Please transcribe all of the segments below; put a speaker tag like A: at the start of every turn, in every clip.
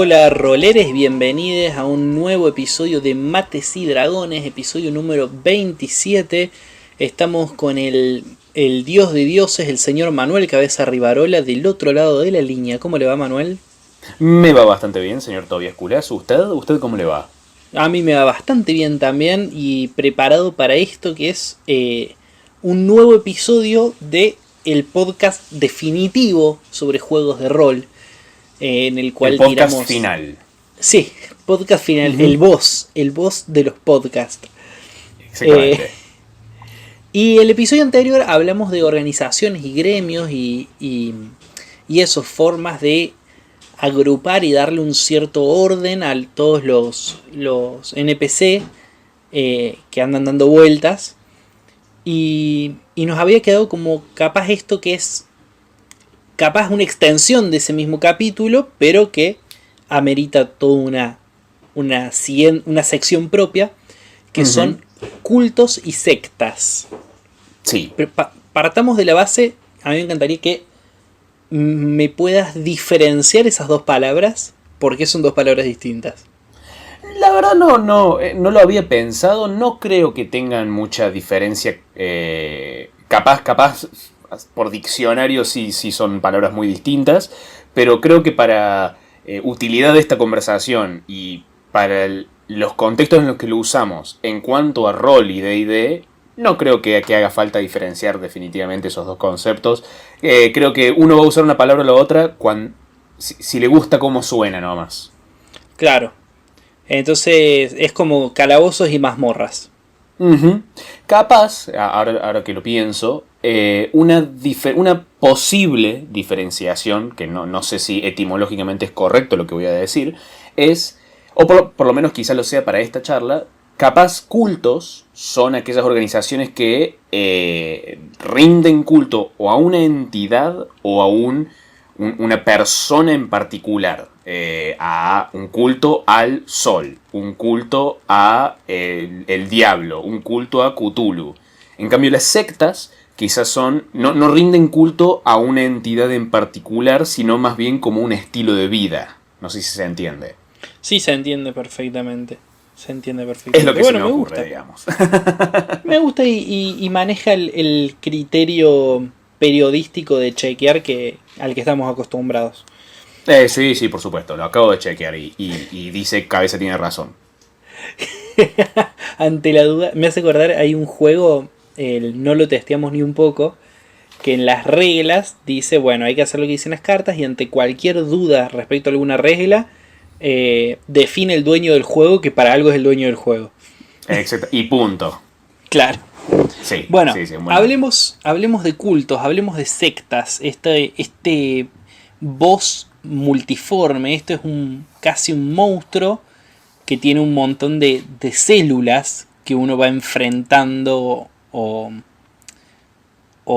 A: Hola roleres, bienvenidos a un nuevo episodio de Mates y Dragones, episodio número 27. Estamos con el dios de dioses, el señor Manuel Cabeza Rivarola, del otro lado de la línea. ¿Cómo le va, Manuel?
B: Me va bastante bien, señor Tobias Culas. ¿Usted cómo le va?
A: A mí me va bastante bien también y preparado para esto que es un nuevo episodio de el podcast definitivo sobre juegos de rol. En el
B: El
A: cual
B: podcast
A: tiramos...
B: final.
A: Sí, podcast final, el boss de los podcasts.
B: Exactamente.
A: Y el episodio anterior hablamos de organizaciones y gremios y eso, formas de agrupar y darle un cierto orden a todos los NPC que andan dando vueltas. Y nos había quedado como capaz esto que es capaz una extensión de ese mismo capítulo, pero que amerita toda una sección propia, que son cultos y sectas.
B: Sí.
A: Pero partamos de la base, a mí me encantaría que me puedas diferenciar esas dos palabras, porque son dos palabras distintas.
B: La verdad no lo había pensado. No creo que tengan mucha diferencia. Capaz por diccionario sí son palabras muy distintas. Pero creo que para utilidad de esta conversación y para los contextos en los que lo usamos en cuanto a rol y D&D, no creo que haga falta diferenciar definitivamente esos dos conceptos. Creo que uno va a usar una palabra o la otra si le gusta cómo suena nomás.
A: Claro. Entonces es como calabozos y mazmorras.
B: Capaz, ahora que lo pienso, una posible diferenciación, que no sé si etimológicamente es correcto lo que voy a decir, es, o por lo menos quizás lo sea para esta charla, capaz cultos son aquellas organizaciones que rinden culto o a una entidad o a una persona en particular. A un culto al sol, un culto a el diablo, un culto a Cthulhu. En cambio las sectas quizás no rinden culto a una entidad en particular, sino más bien como un estilo de vida. No sé si se entiende.
A: Sí, se entiende perfectamente. Se entiende
B: Es lo
A: perfectamente.
B: que
A: Bueno,
B: se me
A: me
B: ocurre,
A: gusta.
B: digamos.
A: Me gusta y maneja el criterio periodístico de chequear al que estamos acostumbrados.
B: Sí, por supuesto. Lo acabo de chequear y dice Cabeza tiene razón.
A: Ante la duda, me hace acordar, hay un juego, no lo testeamos ni un poco, que en las reglas dice, bueno, hay que hacer lo que dicen las cartas y ante cualquier duda respecto a alguna regla, define el dueño del juego que para algo es el dueño del juego.
B: Exacto. Y punto.
A: Claro.
B: Sí,
A: Bueno,
B: sí, bueno.
A: hablemos de cultos, hablemos de sectas, este boss multiforme, esto es casi un monstruo que tiene un montón de células que uno va enfrentando o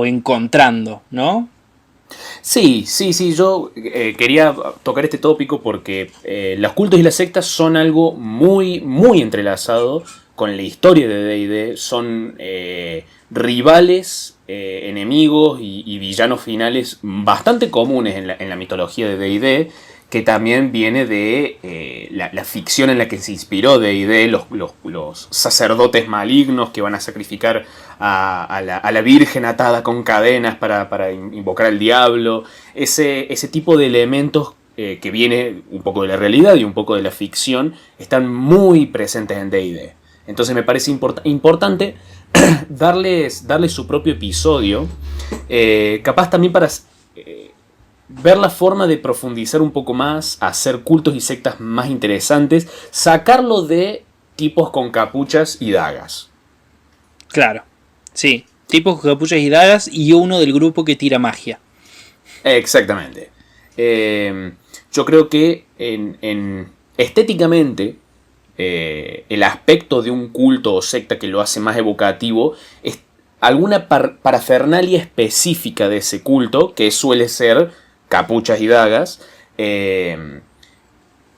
A: encontrando, ¿no?
B: Sí, yo quería tocar este tópico porque los cultos y las sectas son algo muy entrelazado con la historia de D&D. Son rivales, enemigos y villanos finales bastante comunes en la mitología de D&D, que también viene de la ficción en la que se inspiró D&D, los sacerdotes malignos que van a sacrificar a la virgen atada con cadenas para invocar al diablo, ese tipo de elementos que viene un poco de la realidad y un poco de la ficción, están muy presentes en D&D. Entonces me parece importante darles su propio episodio, capaz también para ver la forma de profundizar un poco más, hacer cultos y sectas más interesantes, sacarlo de tipos con capuchas y dagas.
A: Claro, sí, tipos con capuchas y dagas y uno del grupo que tira magia.
B: Exactamente. Yo creo que estéticamente el aspecto de un culto o secta que lo hace más evocativo es alguna parafernalia específica de ese culto, que suele ser capuchas y dagas,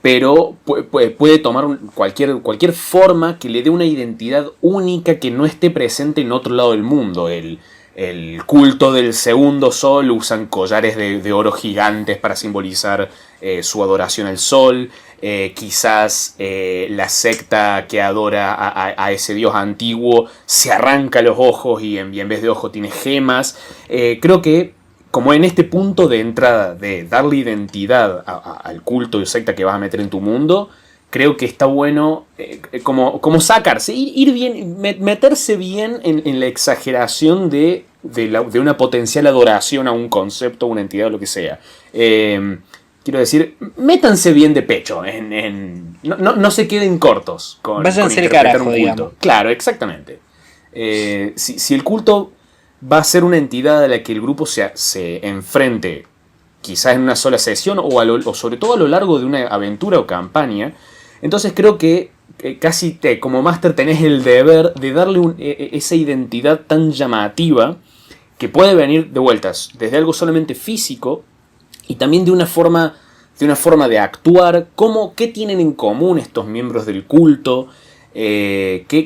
B: pero puede tomar cualquier forma que le dé una identidad única que no esté presente en otro lado del mundo. el culto del segundo sol usan collares de oro gigantes para simbolizar su adoración al sol. Quizás la secta que adora a ese dios antiguo se arranca los ojos y en vez de ojo tiene gemas. Creo que como en este punto de entrada de darle identidad al culto y secta que vas a meter en tu mundo, creo que está bueno como sacarse, ir bien, meterse bien en la exageración de una potencial adoración a un concepto, una entidad o lo que sea. Quiero decir, métanse bien de pecho, no se queden cortos con
A: Váyanse
B: interpretar
A: el carajo,
B: un culto.
A: digamos.
B: Claro, exactamente. Si el culto va a ser una entidad a la que el grupo se enfrente, quizás en una sola sesión o sobre todo a lo largo de una aventura o campaña, entonces creo que casi como máster tenés el deber de darle esa identidad tan llamativa que puede venir de vueltas desde algo solamente físico y también de una forma de actuar, qué tienen en común estos miembros del culto, en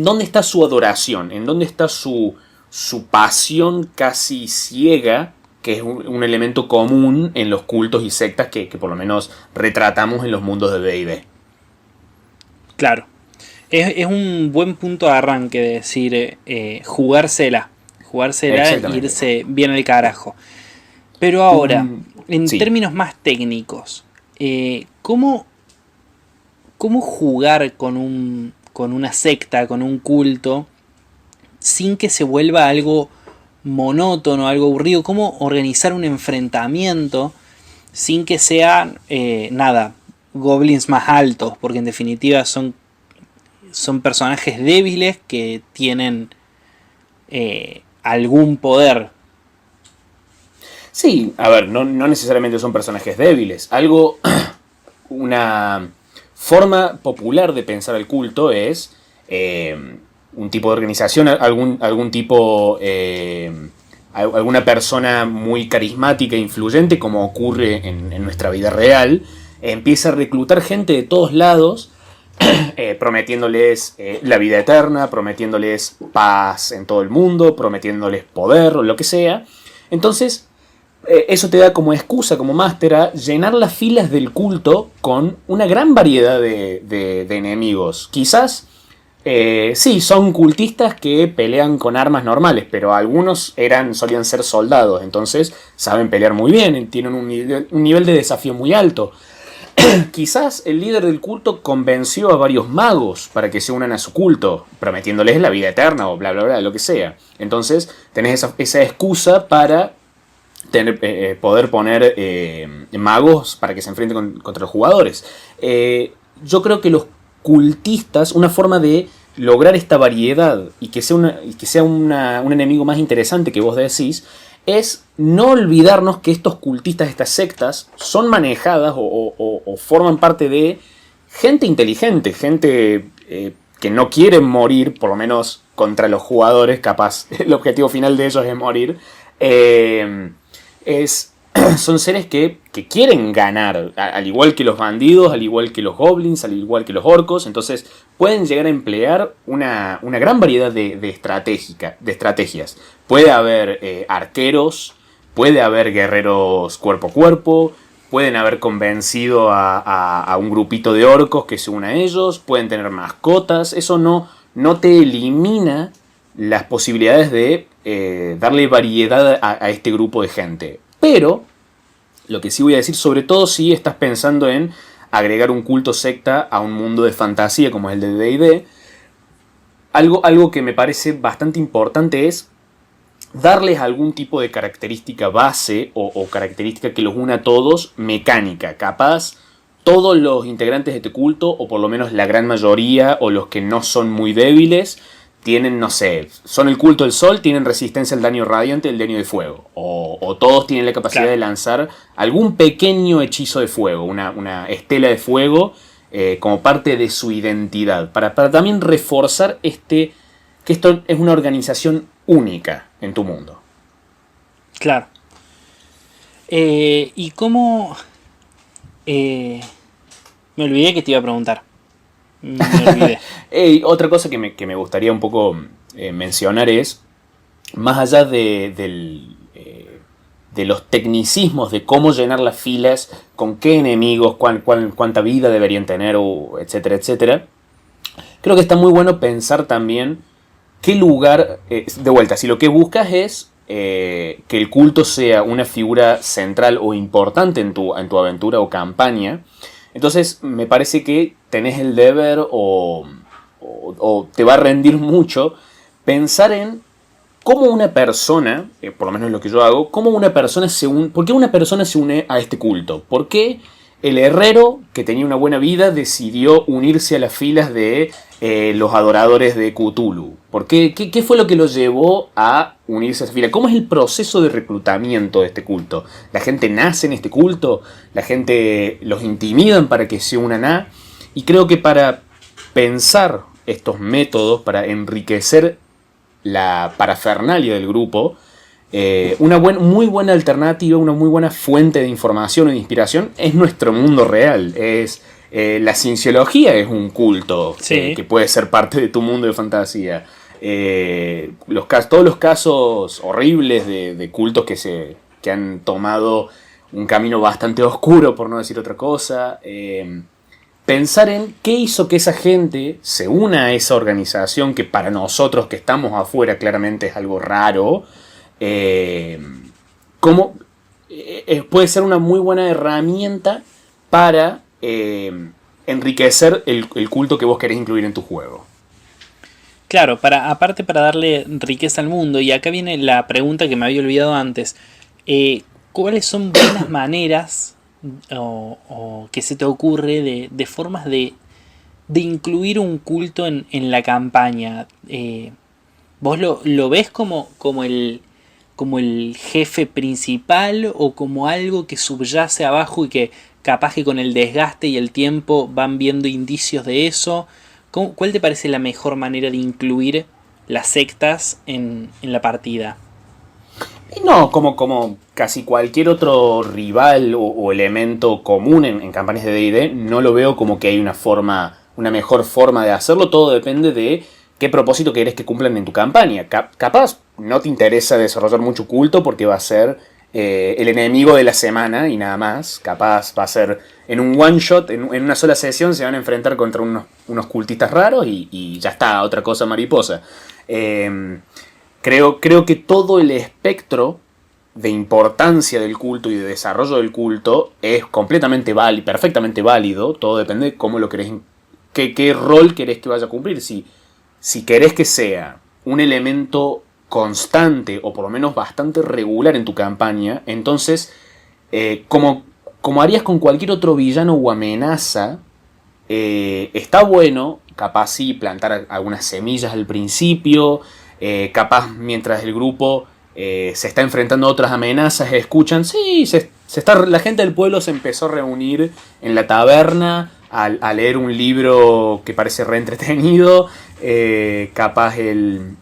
B: dónde está su adoración, en dónde está su pasión casi ciega, que es un elemento común en los cultos y sectas que por lo menos retratamos en los mundos de D&D.
A: Claro. Es un buen punto de arranque de decir jugársela e irse bien al carajo. Pero ahora, en
B: Sí.
A: términos más técnicos, ¿cómo jugar con una secta, con un culto, sin que se vuelva algo monótono, algo aburrido? ¿Cómo organizar un enfrentamiento sin que sean goblins más altos? Porque en definitiva son personajes débiles que tienen algún poder.
B: Sí, a ver, no necesariamente son personajes débiles. Una forma popular de pensar el culto es un tipo de organización, algún tipo, alguna persona muy carismática e influyente, como ocurre en nuestra vida real, empieza a reclutar gente de todos lados, prometiéndoles la vida eterna, prometiéndoles paz en todo el mundo, prometiéndoles poder o lo que sea. Entonces, eso te da como excusa, como máster, a llenar las filas del culto con una gran variedad de enemigos. Quizás, sí, son cultistas que pelean con armas normales, pero algunos solían ser soldados, entonces saben pelear muy bien, tienen un nivel de desafío muy alto. Quizás el líder del culto convenció a varios magos para que se unan a su culto, prometiéndoles la vida eterna o bla bla bla, lo que sea. Entonces tenés esa excusa para poder poner magos para que se enfrenten contra los jugadores. Yo creo que los cultistas, una forma de lograr esta variedad y que sea un enemigo más interesante que vos decís, es no olvidarnos que estos cultistas, estas sectas, son manejadas o forman parte de gente inteligente, gente que no quiere morir, por lo menos contra los jugadores, capaz el objetivo final de ellos es morir. Son seres que quieren ganar, al igual que los bandidos, al igual que los goblins, al igual que los orcos. Entonces pueden llegar a emplear una gran variedad de estrategias. Puede haber arqueros, puede haber guerreros cuerpo a cuerpo, pueden haber convencido a un grupito de orcos que se une a ellos, pueden tener mascotas. Eso no te elimina las posibilidades de darle variedad a este grupo de gente. Pero lo que sí voy a decir, sobre todo si estás pensando en agregar un culto secta a un mundo de fantasía como es el de D&D, algo que me parece bastante importante es darles algún tipo de característica base o característica que los una a todos, mecánica. Capaz todos los integrantes de este culto, o por lo menos la gran mayoría, o los que no son muy débiles, tienen, no sé, son el culto del sol, tienen resistencia al daño radiante, al daño de fuego. O todos tienen la capacidad de lanzar algún pequeño hechizo de fuego, una estela de fuego, como parte de su identidad. Para también reforzar que esto es una organización única en tu mundo.
A: Claro. ¿Y cómo...? Me olvidé que te iba a preguntar. Me olvidé.
B: Otra cosa que me gustaría un poco mencionar es, más allá de los tecnicismos de cómo llenar las filas, con qué enemigos, cuánta vida deberían tener, etcétera, etcétera, creo que está muy bueno pensar también qué lugar, de vuelta, si lo que buscas es que el culto sea una figura central o importante en tu aventura o campaña, entonces me parece que tenés el deber o te va a rendir mucho pensar en cómo una persona, por lo menos es lo que yo hago, cómo una persona ¿por qué una persona se une a este culto? ¿Por qué el herrero, que tenía una buena vida, decidió unirse a las filas de los adoradores de Cthulhu? ¿Por qué? ¿Qué fue lo que lo llevó a unirse a esa fila? ¿Cómo es el proceso de reclutamiento de este culto? ¿La gente nace en este culto? ¿La gente los intimidan para que se unan a? Y creo que para pensar estos métodos, para enriquecer la parafernalia del grupo, una muy buena alternativa, una muy buena fuente de información e de inspiración es nuestro mundo real. La cienciología es un culto,
A: Sí.
B: que puede ser parte de tu mundo de fantasía. Todos los casos horribles de cultos que han tomado un camino bastante oscuro, por no decir otra cosa. Pensar en qué hizo que esa gente se una a esa organización que para nosotros que estamos afuera claramente es algo raro. Cómo puede ser una muy buena herramienta para enriquecer el culto que vos querés incluir en tu juego.
A: Claro, aparte para darle riqueza al mundo, y acá viene la pregunta que me había olvidado antes. ¿Cuáles son buenas maneras o que se te ocurre de formas de incluir un culto en la campaña? ¿Vos lo ves como el jefe principal o como algo que subyace abajo y que capaz que con el desgaste y el tiempo van viendo indicios de eso? ¿Cuál te parece la mejor manera de incluir las sectas en la partida?
B: No, como casi cualquier otro rival o elemento común en campañas de D&D, no lo veo como que hay una mejor forma de hacerlo. Todo depende de qué propósito querés que cumplan en tu campaña. Capaz no te interesa desarrollar mucho culto porque va a ser el enemigo de la semana y nada más. Capaz va a ser en un one shot, en una sola sesión se van a enfrentar contra unos cultistas raros y ya está, otra cosa mariposa. Creo que todo el espectro de importancia del culto y de desarrollo del culto es completamente válido, perfectamente válido. Todo depende de cómo lo querés, qué rol querés que vaya a cumplir. Si querés que sea un elemento constante o por lo menos bastante regular en tu campaña, entonces, como harías con cualquier otro villano o amenaza, está bueno, capaz sí, plantar algunas semillas al principio. Capaz mientras el grupo se está enfrentando a otras amenazas, escuchan, sí, la gente del pueblo se empezó a reunir en la taberna a leer un libro que parece re entretenido. Capaz el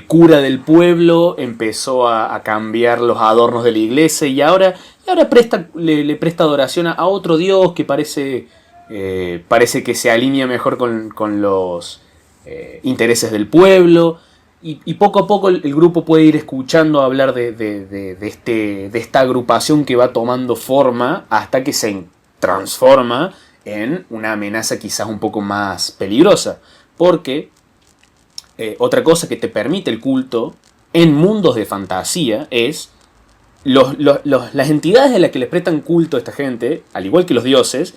B: cura del pueblo empezó a cambiar los adornos de la iglesia y ahora le presta adoración a otro dios que parece que se alinea mejor con los intereses del pueblo. Y poco a poco el grupo puede ir escuchando hablar de esta agrupación que va tomando forma hasta que se transforma en una amenaza quizás un poco más peligrosa. Porque otra cosa que te permite el culto en mundos de fantasía es las entidades a las que les prestan culto a esta gente, al igual que los dioses,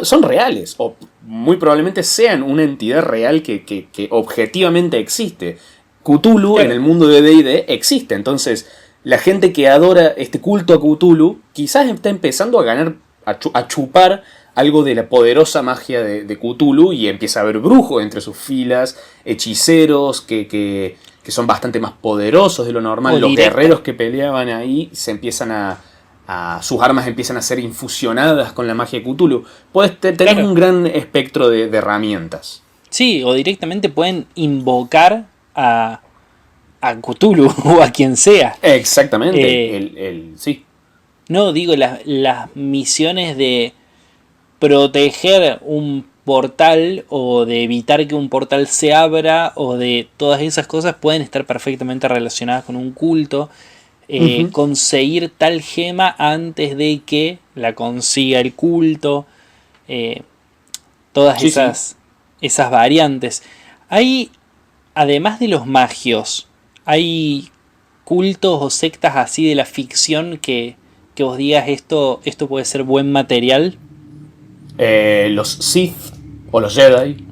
B: son reales, o muy probablemente sean una entidad real que objetivamente existe. Cthulhu, claro, en el mundo de D&D existe, entonces la gente que adora este culto a Cthulhu quizás está empezando a chupar algo de la poderosa magia de Cthulhu y empieza a haber brujos entre sus filas, hechiceros que son bastante más poderosos de lo normal. Los guerreros que peleaban ahí se empiezan sus armas empiezan a ser infusionadas con la magia de Cthulhu. Puedes tener, claro, un gran espectro de herramientas.
A: Sí, o directamente pueden invocar a Cthulhu o a quien sea.
B: Exactamente, sí.
A: No, digo, las misiones de proteger un portal o de evitar que un portal se abra o de todas esas cosas pueden estar perfectamente relacionadas con un culto.
B: Ujú.
A: Conseguir tal gema antes de que la consiga el culto. eh, Todas
B: Sí, sí.
A: esas variantes. Hay, además de los magios, hay cultos o sectas así de la ficción que vos digas esto puede ser buen material.
B: Los Sith o los Jedi.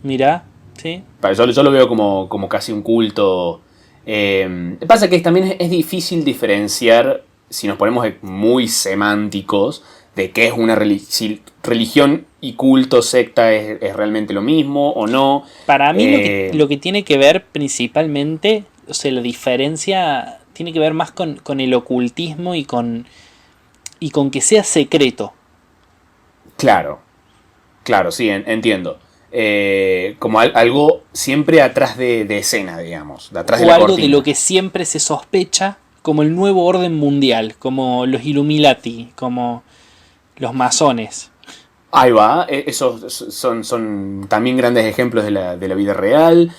A: Mirá, ¿sí?
B: Yo lo veo como casi un culto. Pasa que también es difícil diferenciar, si nos ponemos muy semánticos, de qué es una si religión y culto, secta es realmente lo mismo o no.
A: Para mí
B: Eh,
A: lo que tiene que ver principalmente, o sea, la diferencia tiene que ver más con el ocultismo y con que sea secreto.
B: claro, claro, sí, entiendo. Como algo siempre atrás de escena, digamos, de atrás de
A: O
B: la
A: algo de lo
B: cortina.
A: que siempre se sospecha como el nuevo orden mundial, como los Illuminati, como los masones.
B: Ahí va, esos son también grandes ejemplos de la vida real.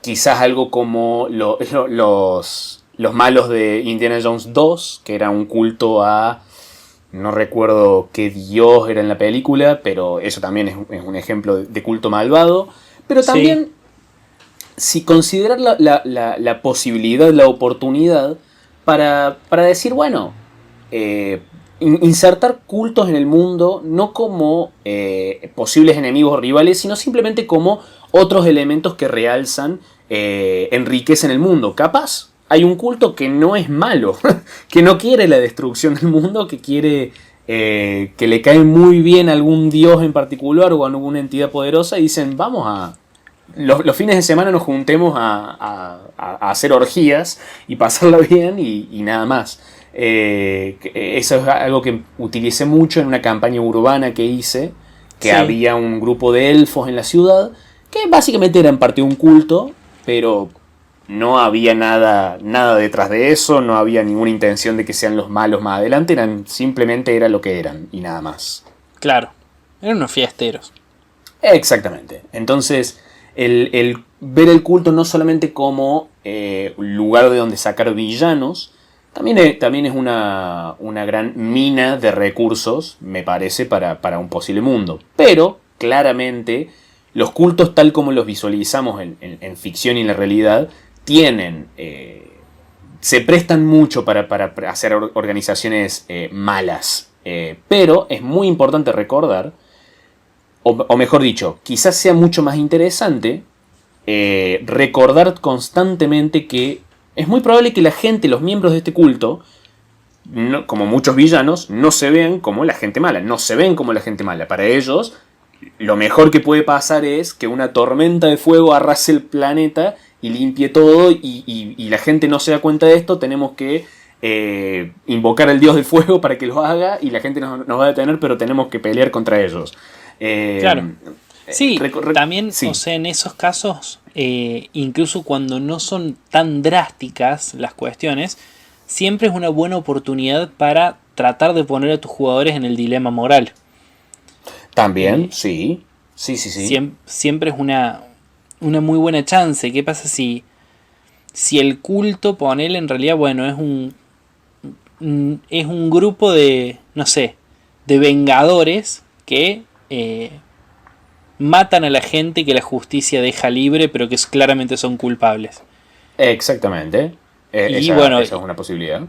B: Quizás algo como los malos de Indiana Jones 2, que era un culto a... No recuerdo qué dios era en la película, pero eso también es un ejemplo de culto malvado. Pero
A: Sí,
B: también, si considerar la posibilidad, la oportunidad, para decir, bueno, eh, insertar cultos en el mundo no como posibles enemigos o rivales, sino simplemente como otros elementos que realzan, enriquecen el mundo. Capaz hay un culto que no es malo, que no quiere la destrucción del mundo, que quiere que le cae muy bien a algún dios en particular o a alguna entidad poderosa y dicen, vamos a... Los fines de semana nos juntemos a hacer orgías y pasarla bien y nada más. Eso es algo que utilicé mucho en una campaña urbana que hice, que
A: sí,
B: había un grupo de elfos en la ciudad, que básicamente eran parte de un culto, pero no había nada detrás de eso, no había ninguna intención de que sean los malos más adelante, simplemente era lo que eran y nada más.
A: claro. Eran unos fiesteros.
B: Exactamente. Entonces, el ver el culto no solamente como un lugar de donde sacar villanos, también es una gran mina de recursos, me parece, para un posible mundo. Pero, claramente, los cultos tal como los visualizamos en ficción y en la realidad, tienen... se prestan mucho para hacer organizaciones malas. Pero es muy importante recordar, o mejor dicho, quizás sea mucho más interesante recordar constantemente que es muy probable que la gente, los miembros de este culto, como muchos villanos, no se vean como la gente mala, no se ven como la gente mala. Para ellos, lo mejor que puede pasar es que una tormenta de fuego arrase el planeta y limpie todo y la gente no se da cuenta de esto, tenemos que invocar al dios del fuego para que lo haga y la gente nos va a detener, pero tenemos que pelear contra ellos.
A: Claro.
B: Eh,
A: Sí, también, o
B: sí,
A: sea, en esos casos, incluso cuando no son tan drásticas las cuestiones, siempre es una buena oportunidad para tratar de poner a tus jugadores en el dilema moral.
B: también,
A: Eh,
B: sí, sí, sí, sí.
A: siempre es una muy buena chance. ¿Qué pasa si el culto, ponele, en realidad, bueno, es un grupo de, no sé, de vengadores que matan a la gente que la justicia deja libre, pero que claramente son culpables.
B: Exactamente.
A: Y
B: Esa
A: bueno,
B: es una posibilidad.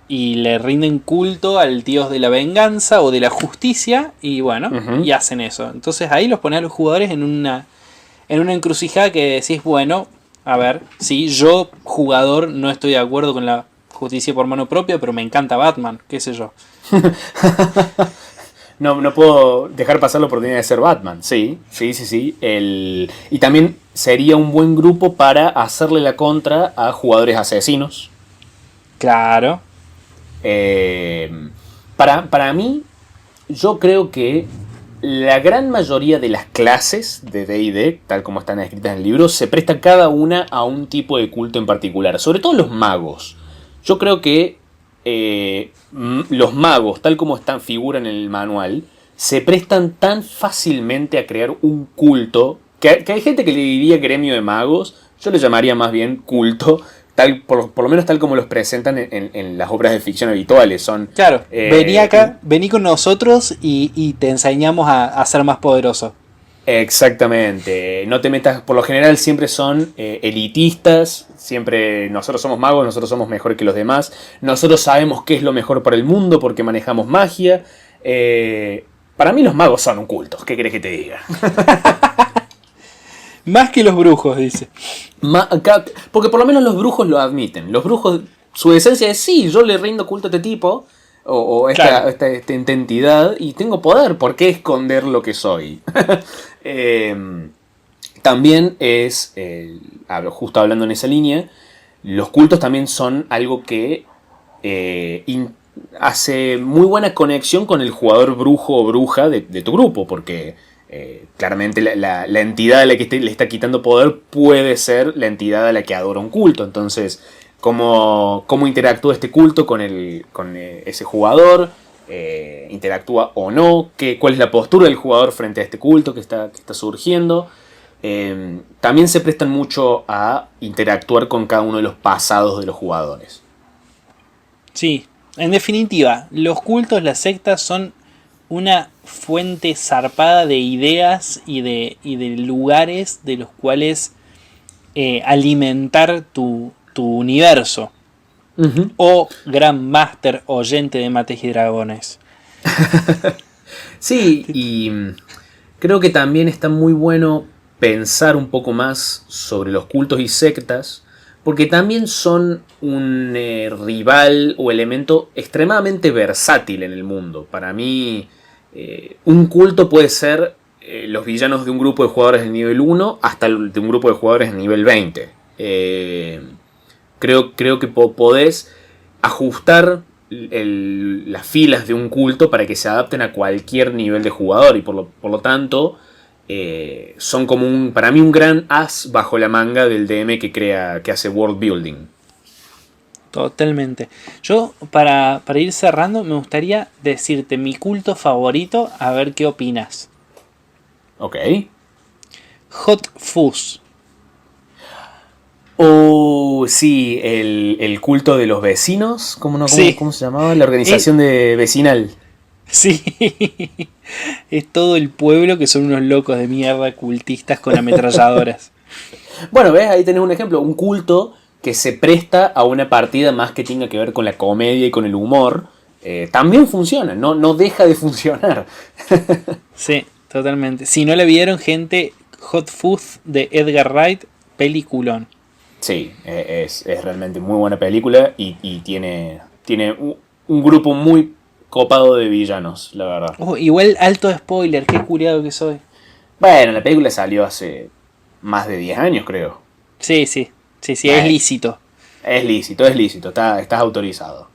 A: y le rinden culto al dios de la venganza o de la justicia, y bueno,
B: Ujú.
A: y hacen eso. Entonces ahí los pones a los jugadores en una encrucijada que decís, bueno, a ver, si yo, jugador, no estoy de acuerdo con la justicia por mano propia, pero me encanta Batman, qué sé yo.
B: No puedo dejar pasar la oportunidad de ser Batman. Sí, sí, sí, sí. Y también sería un buen grupo para hacerle la contra a jugadores asesinos.
A: Claro,
B: Eh, para mí, yo creo que la gran mayoría de las clases de D&D, tal como están escritas en el libro, se presta cada una a un tipo de culto en particular. Sobre todo los magos. Yo creo que los magos, tal como están figuran en el manual, se prestan tan fácilmente a crear un culto, que hay gente que le diría gremio de magos, yo le llamaría más bien culto, por lo menos tal como los presentan en las obras de ficción habituales. Son,
A: Claro, vení acá, vení con nosotros y te enseñamos a ser más poderoso.
B: Exactamente, no te metas, por lo general siempre son elitistas, siempre nosotros somos magos, nosotros somos mejor que los demás, nosotros sabemos qué es lo mejor para el mundo porque manejamos magia. Para mí los magos son un culto, ¿qué querés que te diga?
A: Más que los brujos, dice.
B: Porque por lo menos los brujos lo admiten, los brujos, su esencia es sí, yo le rindo culto a este tipo, o
A: Claro.
B: esta entidad, y tengo poder, ¿por qué esconder lo que soy? También es, justo hablando en esa línea, los cultos también son algo que hace muy buena conexión con el jugador brujo o bruja de tu grupo, porque claramente la entidad a la que le está quitando poder puede ser la entidad a la que adora un culto. Entonces, ¿cómo interactúa este culto con ese jugador? ¿Interactúa o no? ¿Cuál es la postura del jugador frente a este culto que está surgiendo? También se prestan mucho a interactuar con cada uno de los pasados de los jugadores.
A: Sí, en definitiva, los cultos, las sectas son una fuente zarpada de ideas y de lugares de los cuales alimentar tu universo.
B: Uh-huh.
A: O gran máster oyente de Mates y Dragones.
B: Sí, y creo que también está muy bueno pensar un poco más sobre los cultos y sectas, porque también son un rival o elemento extremadamente versátil en el mundo. Para mí, un culto puede ser los villanos de un grupo de jugadores de nivel 1 hasta de un grupo de jugadores de nivel 20. Creo que podés ajustar las filas de un culto para que se adapten a cualquier nivel de jugador, y por lo tanto son como para mí un gran as bajo la manga del DM que hace world building.
A: Totalmente. Yo, para ir cerrando, me gustaría decirte mi culto favorito, a ver qué opinas.
B: Ok.
A: Hot Fuzz.
B: Sí, el culto de los vecinos. ¿Cómo
A: Sí.
B: se llamaba? La organización de vecinal.
A: Sí. Es todo el pueblo que son unos locos de mierda cultistas con ametralladoras.
B: Bueno, ves, ahí tenés un ejemplo. Un culto que se presta a una partida más que tenga que ver con la comedia y con el humor. También funciona, no deja de funcionar.
A: Sí, totalmente. Si no la vieron, gente, Hot Fuzz de Edgar Wright, peliculón.
B: Sí, es realmente muy buena película y tiene un grupo muy copado de villanos, la verdad.
A: Igual alto spoiler, qué curiado que soy.
B: Bueno, la película salió hace más de 10 años, creo.
A: Sí, es lícito.
B: Es lícito, estás autorizado.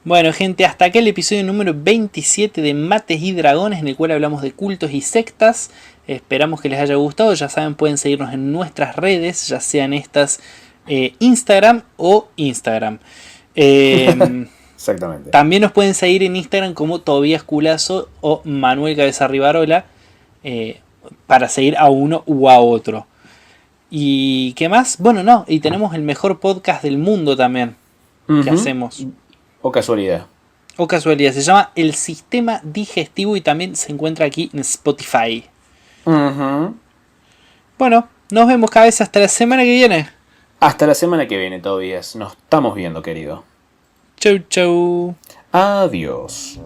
A: Bueno, gente, hasta acá el episodio número 27 de Mates y Dragones, en el cual hablamos de cultos y sectas. Esperamos que les haya gustado. Ya saben, pueden seguirnos en nuestras redes, ya sean estas Instagram o Instagram.
B: Exactamente.
A: También nos pueden seguir en Instagram como Tobías Culazo o Manuel Cabeza Rivarola, para seguir a uno u a otro. ¿Y qué más? Bueno, no, y tenemos el mejor podcast del mundo también que hacemos.
B: O casualidad.
A: O casualidad, se llama El Sistema Digestivo y también se encuentra aquí en Spotify. Bueno, nos vemos, cabeza, hasta la semana que viene.
B: Hasta la semana que viene, Tobías. Nos estamos viendo, querido.
A: Chau, chau.
B: Adiós.